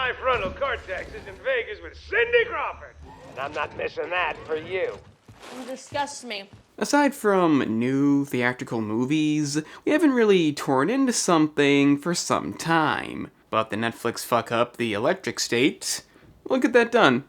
My frontal cortex is in Vegas with Cindy Crawford. And I'm not missing that for you. You disgust me. Aside from new theatrical movies, we haven't really torn into something for some time. But the Netflix fuck-up, The Electric State, we'll get that done.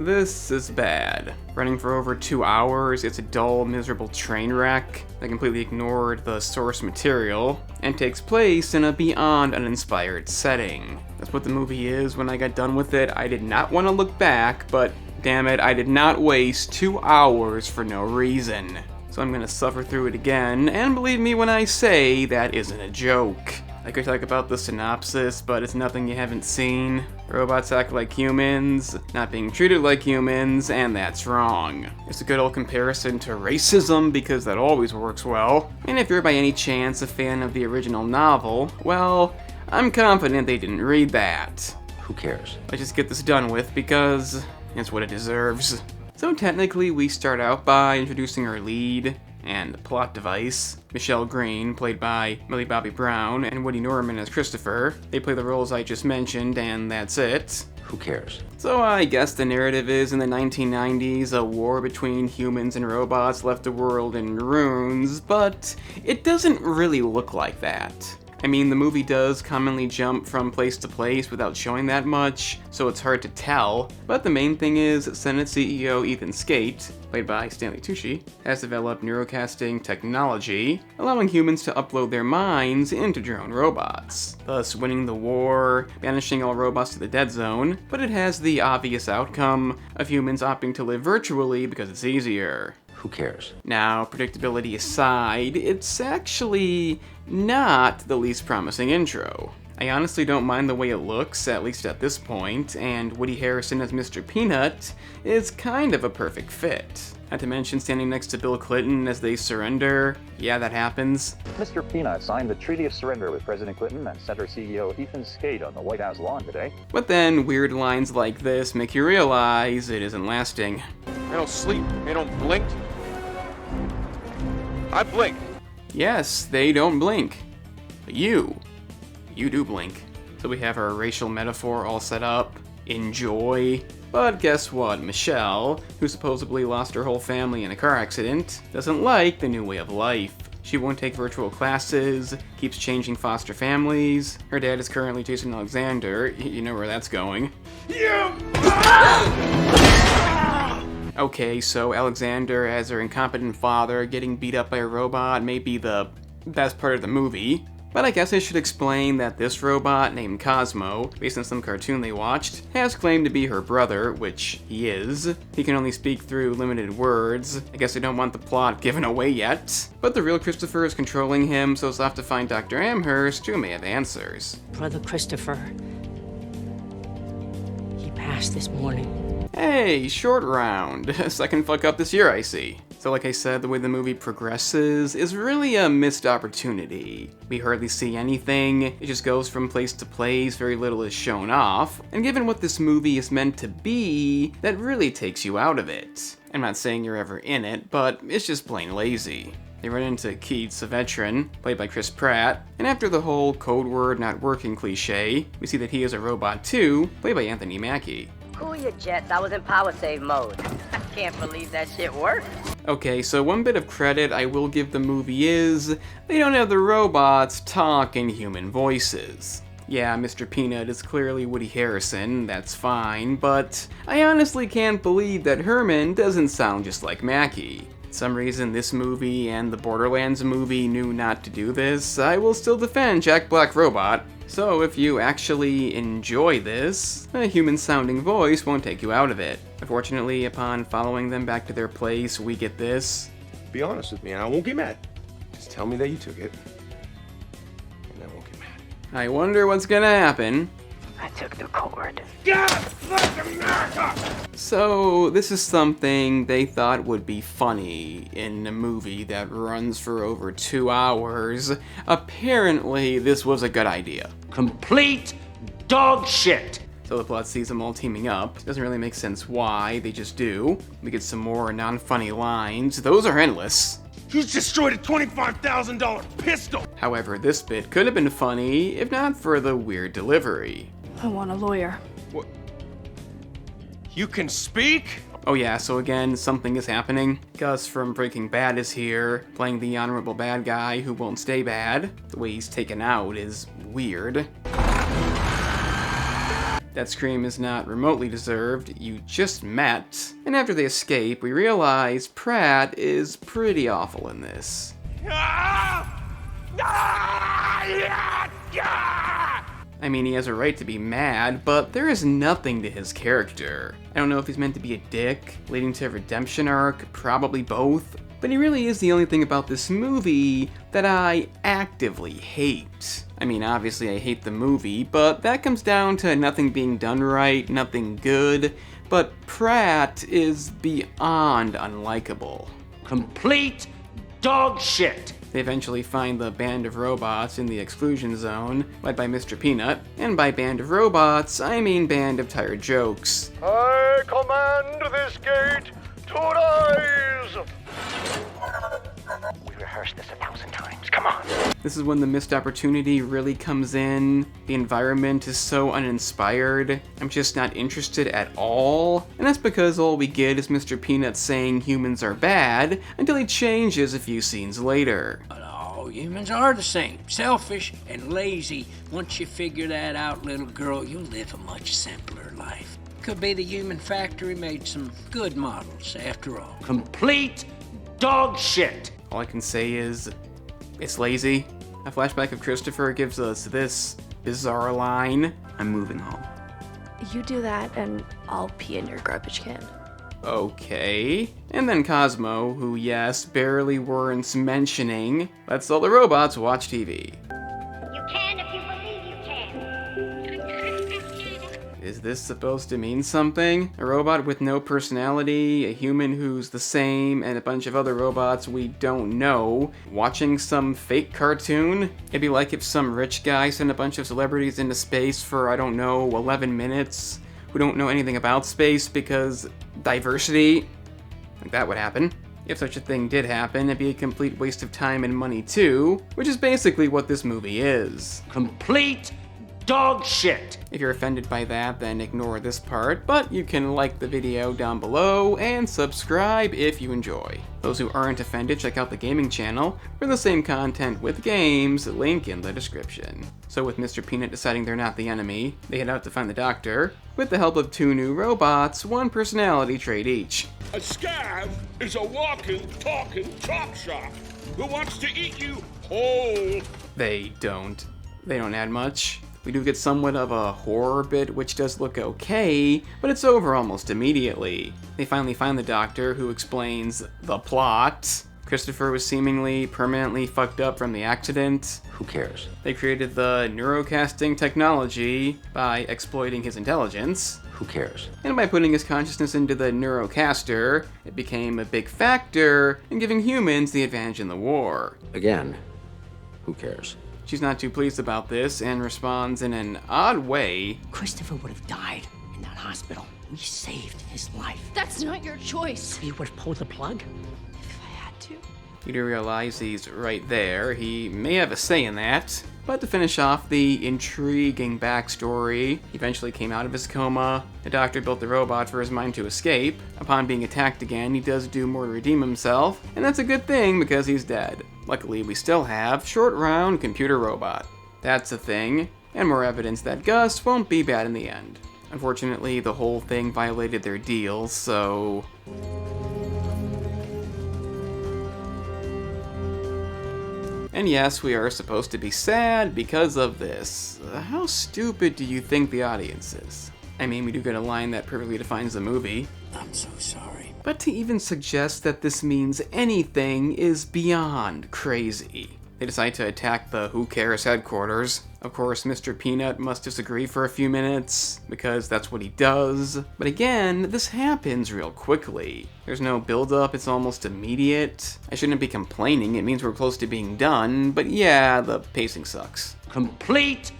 This is bad. Running for over 2 hours, it's a dull, miserable train wreck that completely ignored the source material and takes place in a beyond uninspired setting. That's what the movie is. When I got done with it, I did not want to look back, but damn it, I did not waste 2 hours for no reason. So I'm gonna suffer through it again, and believe me when I say that isn't a joke. I could talk about the synopsis, but it's nothing you haven't seen. Robots act like humans, not being treated like humans, and that's wrong. It's a good old comparison to racism, because that always works well. And if you're by any chance a fan of the original novel, well, I'm confident they didn't read that. Who cares? Let's just get this done with, because it's what it deserves. So technically, we start out by introducing our lead and the plot device. Michelle Green, played by Millie Bobby Brown, and Woody Norman as Christopher. They play the roles I just mentioned, and that's it. Who cares? So I guess the narrative is in the 1990s, a war between humans and robots left the world in ruins, but it doesn't really look like that. I mean, the movie does commonly jump from place to place without showing that much, so it's hard to tell, but the main thing is Senate CEO Ethan Skate, played by Stanley Tucci, has developed neurocasting technology, allowing humans to upload their minds into drone robots, thus winning the war, banishing all robots to the dead zone, but it has the obvious outcome of humans opting to live virtually because it's easier. Who cares? Now, predictability aside, it's actually not the least promising intro. I honestly don't mind the way it looks, at least at this point, and Woody Harrelson as Mr. Peanut is kind of a perfect fit. Not to mention standing next to Bill Clinton as they surrender. Yeah, that happens. Mr. Peanut signed the Treaty of Surrender with President Clinton and Center CEO Ethan Skate on the White House lawn today. But then weird lines like this make you realize it isn't lasting. I don't sleep. I don't blink. I blink. Yes, they don't blink. But you do blink. So we have our racial metaphor all set up. Enjoy. But guess what? Michelle, who supposedly lost her whole family in a car accident, doesn't like the new way of life. She won't take virtual classes, keeps changing foster families. Her dad is currently Jason Alexander. You know where that's going. Okay, so Alexander, as her incompetent father, getting beat up by a robot may be the best part of the movie. But I guess I should explain that this robot, named Cosmo, based on some cartoon they watched, has claimed to be her brother, which he is. He can only speak through limited words. I guess I don't want the plot given away yet. But the real Christopher is controlling him, so he'll have to find Dr. Amherst, who may have answers. Brother Christopher, he passed this morning. Hey, short round. Second fuck up this year, I see. So like I said, the way the movie progresses is really a missed opportunity. We hardly see anything, it just goes from place to place, very little is shown off, and given what this movie is meant to be, that really takes you out of it. I'm not saying you're ever in it, but it's just plain lazy. They run into Keats, a veteran, played by Chris Pratt, and after the whole code word not working cliche, we see that he is a robot too, played by Anthony Mackie. Cool your jets, I was in power save mode. I can't believe that shit worked. Okay, so one bit of credit I will give the movie is, they don't have the robots talk in human voices. Yeah, Mr. Peanut is clearly Woody Harrelson, that's fine, but I honestly can't believe that Herman doesn't sound just like Mackie. For some reason this movie and the Borderlands movie knew not to do this. I will still defend Jack Black Robot. So if you actually enjoy this, a human-sounding voice won't take you out of it. Unfortunately, upon following them back to their place, we get this. Be honest with me and I won't get mad. Just tell me that you took it. And I won't get mad. I wonder what's gonna happen. I took the cord. God bless America! So, this is something they thought would be funny in a movie that runs for over 2 hours. Apparently, this was a good idea. Complete dog shit! So the plot sees them all teaming up. Doesn't really make sense why, they just do. We get some more non-funny lines. Those are endless. You destroyed a $25,000 pistol! However, this bit could have been funny if not for the weird delivery. I want a lawyer. What? You can speak? Oh yeah, so again, something is happening. Gus from Breaking Bad is here, playing the honorable bad guy who won't stay bad. The way he's taken out is weird. That scream is not remotely deserved, you just met. And after they escape, we realize Pratt is pretty awful in this. I mean, he has a right to be mad, but there is nothing to his character. I don't know if he's meant to be a dick, leading to a redemption arc, probably both, but he really is the only thing about this movie that I actively hate. I mean, obviously I hate the movie, but that comes down to nothing being done right, nothing good, but Pratt is beyond unlikable. Complete dog shit. They eventually find the band of robots in the exclusion zone, led by Mr. Peanut, and by band of robots, I mean band of tired jokes. I command this gate to rise! We rehearsed this 1,000 times. Come on. This is when the missed opportunity really comes in. The environment is so uninspired. I'm just not interested at all. And that's because all we get is Mr. Peanut saying humans are bad until he changes a few scenes later. All humans are the same, selfish and lazy. Once you figure that out, little girl, you'll live a much simpler life. Could be the human factory made some good models, after all. Complete dog shit. All I can say is, it's lazy. A flashback of Christopher gives us this bizarre line. I'm moving home. You do that and I'll pee in your garbage can. Okay. And then Cosmo, who yes, barely warrants mentioning, lets all the robots watch TV. You can if you believe you can. Is this supposed to mean something? A robot with no personality, a human who's the same, and a bunch of other robots we don't know, watching some fake cartoon? It'd be like if some rich guy sent a bunch of celebrities into space for, I don't know, 11 minutes, who don't know anything about space because diversity? Like that would happen. If such a thing did happen, it'd be a complete waste of time and money too, which is basically what this movie is. Complete dog shit. If you're offended by that, then ignore this part, but you can like the video down below and subscribe if you enjoy. Those who aren't offended, check out the gaming channel for the same content with games, link in the description. So with Mr. Peanut deciding they're not the enemy, they head out to find the doctor, with the help of 2 new robots, 1 personality trait each. A scav is a walking, talking chop shop who wants to eat you whole. They don't add much. We do get somewhat of a horror bit, which does look okay, but it's over almost immediately. They finally find the doctor, who explains the plot. Christopher was seemingly permanently fucked up from the accident. Who cares? They created the neurocasting technology by exploiting his intelligence. Who cares? And by putting his consciousness into the neurocaster, it became a big factor in giving humans the advantage in the war. Again, who cares? She's not too pleased about this and responds in an odd way. Christopher would have died in that hospital. We saved his life. That's not your choice. You would have pulled the plug? If I had to. You do realize he's right there. He may have a say in that. But to finish off the intriguing backstory, he eventually came out of his coma. The doctor built the robot for his mind to escape. Upon being attacked again, he does do more to redeem himself, and that's a good thing because he's dead. Luckily, we still have Short Round Computer Robot. That's a thing, and more evidence that Gus won't be bad in the end. Unfortunately, the whole thing violated their deal, so... And yes, we are supposed to be sad because of this. How stupid do you think the audience is? I mean, we do get a line that perfectly defines the movie. I'm so sorry. But to even suggest that this means anything is beyond crazy. They decide to attack the Who Cares headquarters. Of course, Mr. Peanut must disagree for a few minutes, because that's what he does. But again, this happens real quickly. There's no build-up, it's almost immediate. I shouldn't be complaining, it means we're close to being done, but yeah, the pacing sucks. Complete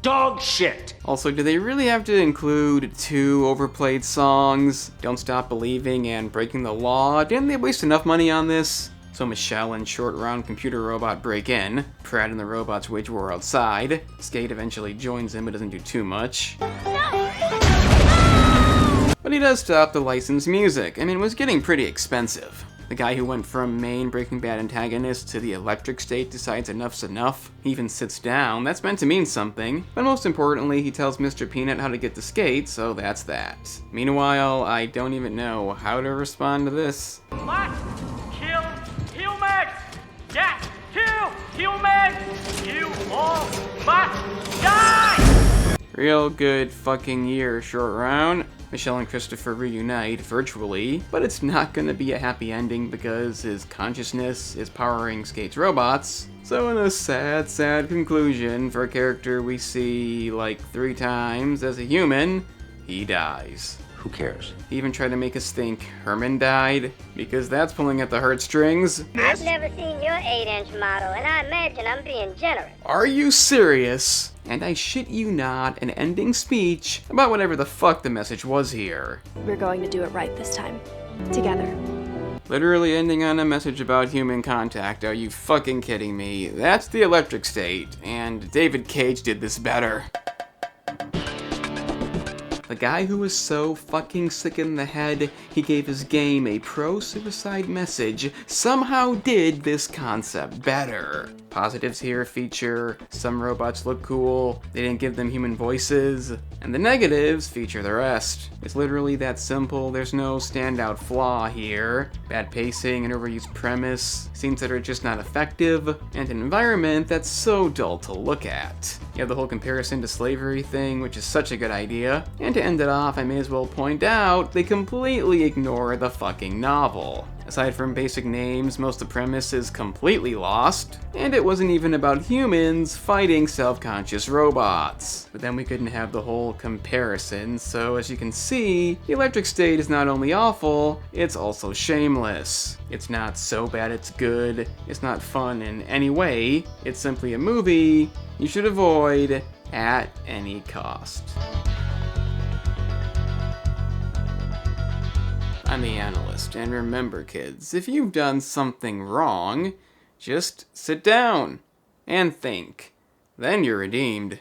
dog shit. Also, do they really have to include 2 overplayed songs? Don't Stop Believing and Breaking the Law? Didn't they waste enough money on this? So Michelle and Short Round Computer Robot break in. Pratt and the robots wage war outside. Skate eventually joins him but doesn't do too much. But he does stop the licensed music. I mean, it was getting pretty expensive. The guy who went from main Breaking Bad antagonist to the electric state decides enough's enough. He even sits down. That's meant to mean something. But most importantly, he tells Mr. Peanut how to get the skate, so that's that. Meanwhile, I don't even know how to respond to this. Max, kill humans! Yes, kill humans! You all must die! Real good fucking year, Short Round. Michelle and Christopher reunite virtually, but it's not gonna be a happy ending because his consciousness is powering Skate's robots. So in a sad, sad conclusion for a character we see like 3 times as a human, he dies. Who cares? He even tried to make us think Herman died, because that's pulling at the heartstrings. I've never seen your 8-inch model, and I imagine I'm being generous. Are you serious? And I shit you not, an ending speech about whatever the fuck the message was here. We're going to do it right this time. Together. Literally ending on a message about human contact. Are you fucking kidding me? That's the electric state, and David Cage did this better. The guy who was so fucking sick in the head, he gave his game a pro-suicide message, somehow did this concept better. Positives here feature some robots look cool, they didn't give them human voices, and the negatives feature the rest. It's literally that simple, there's no standout flaw here. Bad pacing, an overused premise, scenes that are just not effective, and an environment that's so dull to look at. You have the whole comparison to slavery thing, which is such a good idea. And to end it off, I may as well point out, they completely ignore the fucking novel. Aside from basic names, most of the premise is completely lost, and it wasn't even about humans fighting self-conscious robots. But then we couldn't have the whole comparison, so as you can see, the electric state is not only awful, it's also shameless. It's not so bad it's good, it's not fun in any way, it's simply a movie you should avoid at any cost. I'm the analyst, and remember kids, if you've done something wrong, just sit down and think. Then you're redeemed.